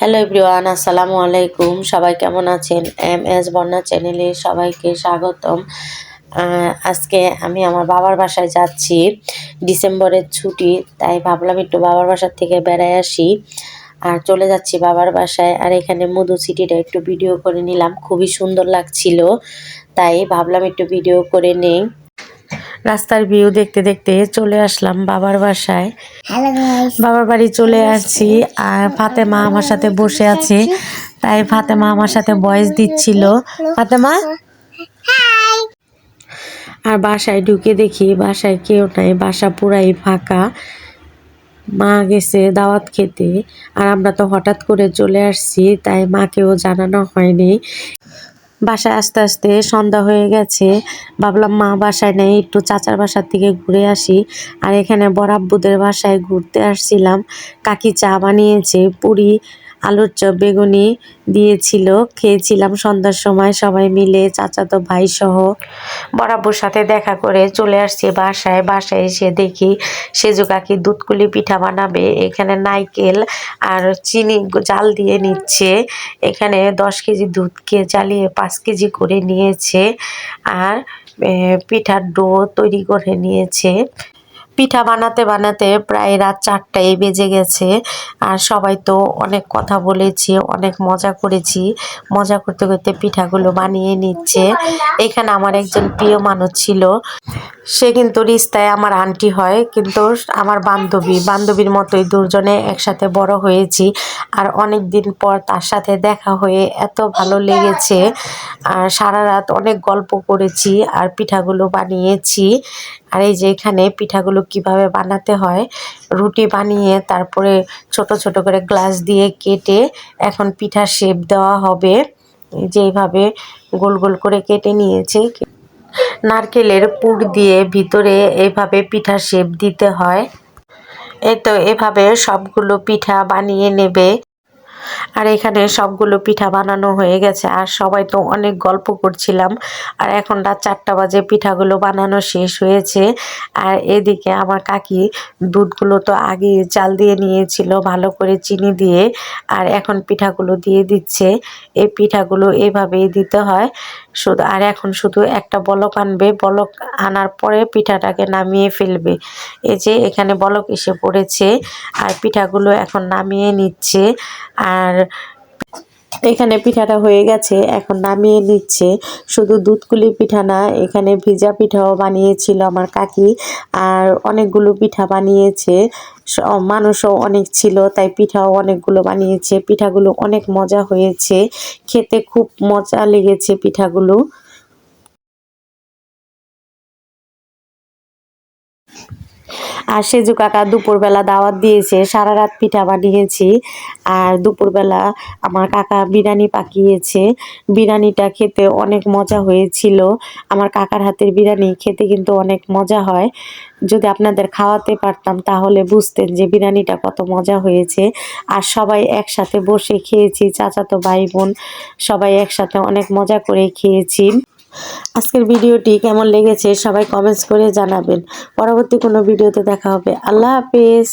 Hello everyone, আসসালামু আলাইকুম। সবাই কেমন আছেন? এস বন্যা চ্যানেলে সবাইকে স্বাগতম। আজকে আমি আমার বাবার বাসায় যাচ্ছি, ডিসেম্বরের ছুটি, তাই ভাবলাম একটু বাবার বাসার থেকে বেড়ায় আসি। আর চলে যাচ্ছি বাবার বাসায়। আর এখানে মধু সিটিটা একটু ভিডিও করে নিলাম, খুবই সুন্দর লাগছিল, তাই ভাবলাম একটু ভিডিও করে নেই। রাস্তার ভিউ দেখতে দেখতে চলে আসলাম বাবার বাসায়। বাবার বাড়ি চলে আসছি। আর ফাতেমা আমার সাথে বসে আছে, তাই ফাতেমা আমার সাথে ভয়েস দিচ্ছিল। ফাতেমা, আর বাসায় ঢুকে দেখি বাসায় কেউ নাই, বাসা পুরাই ফাঁকা। মা গেছে দাওয়াত খেতে, আর আমরা তো হঠাৎ করে চলে আসছি, তাই মাকেও জানানো হয়নি। বাসায় আস্তে আস্তে সন্ধ্যা হয়ে গেছে। ভাবলাম মা বাসায় নেই, একটু চাচার বাসার থেকে ঘুরে আসি। আর এখানে বড়াব্বুদের বাসায় ঘুরতে আসছিলাম। কাকি চা বানিয়েছে, পুরি, আলুর চপ, বেগুনি দিয়েছিল, খেয়েছিলাম সন্ধ্যার সময় সবাই মিলে, চাচাতো ভাই সহ। বড়াব্বুর সাথে দেখা করে চলে আসছি বাসায়। বাসায় এসে দেখি সেজু কাকি দুধকুলি পিঠা বানাবে। এখানে নারকেল আর চিনি জাল দিয়ে নিচ্ছে। এখানে 10 কেজি দুধকে জ্বালিয়ে 5 কেজি করে নিয়েছে। আর পিঠার ডো তৈরি করে নিয়েছে। পিঠা বানাতে বানাতে প্রায় রাত 4টাই বেজে গেছে। আর সবাই তো অনেক কথা বলেছি, অনেক মজা করেছি। মজা করতে করতে পিঠাগুলো বানিয়ে নিচ্ছে। এখানে আমার একজন প্রিয় মানুষ ছিল, সে কিন্তু রিস্তায় আমার আন্টি হয়, কিন্তু আমার বান্ধবীর মতোই দুজনে একসাথে বড় হয়েছি। আর অনেক দিন পর তার সাথে দেখা হয়ে এত ভালো লেগেছে। আর সারা রাত অনেক গল্প করেছি আর পিঠাগুলো বানিয়েছি। আর এই যে এখানে পিঠাগুলো কিভাবে বানাতে হয়, রুটি বানিয়ে তারপরে ছোট ছোট করে গ্লাস দিয়ে কেটে এখন পিঠার শেপ দেওয়া হবে। যেইভাবে গোল গোল করে কেটে নিয়েছে, নারকেলের পুর দিয়ে ভিতরে এভাবে পিঠার শেপ দিতে হয়। এই তো এভাবে সবগুলো পিঠা বানিয়ে নেবে। আর এখানে সবগুলো পিঠা বানানো হয়ে গেছে। আর সবাই তো অনেক গল্প করছিলাম। আর এখন রাত 4টা বাজে, পিঠাগুলো বানানো শেষ হয়েছে। আর এদিকে আমার কাকি দুধগুলো তো আগে চাল দিয়ে নিয়েছিল ভালো করে চিনি দিয়ে, আর এখন পিঠাগুলো দিয়ে দিচ্ছে। এই পিঠাগুলো এভাবেই দিতে হয় শুধু। আর এখন শুধু একটা বলক আনবে, বলক আনার পরে পিঠাটাকে নামিয়ে ফেলবে। এই যে এখানে বলক এসে পড়েছে, আর পিঠাগুলো এখন নামিয়ে নিচ্ছে। আর এখানে পিঠাটা হয়ে গেছে, এখন নামিয়ে নিচ্ছে। শুধু দুধকুলি পিঠা না, এখানে ভিজা পিঠাও বানিয়েছিল আমার কাকি। আর অনেকগুলো পিঠা বানিয়েছে, মানুষও অনেক ছিল, তাই পিঠাও অনেকগুলো বানিয়েছে। পিঠাগুলো অনেক মজা হয়েছে, খেতে খুব মজা লেগেছে পিঠাগুলো। আর সেজু কাকা দুপুরবেলা দাওয়াত দিয়েছে, সারা রাত পিঠা বানিয়েছি। আর দুপুরবেলা আমার কাকা বিরিয়ানি পাকিয়েছে। বিরিয়ানিটা খেতে অনেক মজা হয়েছিল। আমার কাকার হাতের বিরিয়ানি খেতে কিন্তু অনেক মজা হয়। যদি আপনাদের খাওয়াতে পারতাম তাহলে বুঝতেন যে বিরিয়ানিটা কত মজা হয়েছে। আর সবাই একসাথে বসে খেয়েছি, চাচাতো ভাই বোন সবাই একসাথে অনেক মজা করে খেয়েছি। আজকের ভিডিওটি কেমন লেগেছে সবাই কমেন্টস করে জানাবেন। পরবর্তী কোনো ভিডিওতে দেখা হবে। আল্লাহ হাফেজ।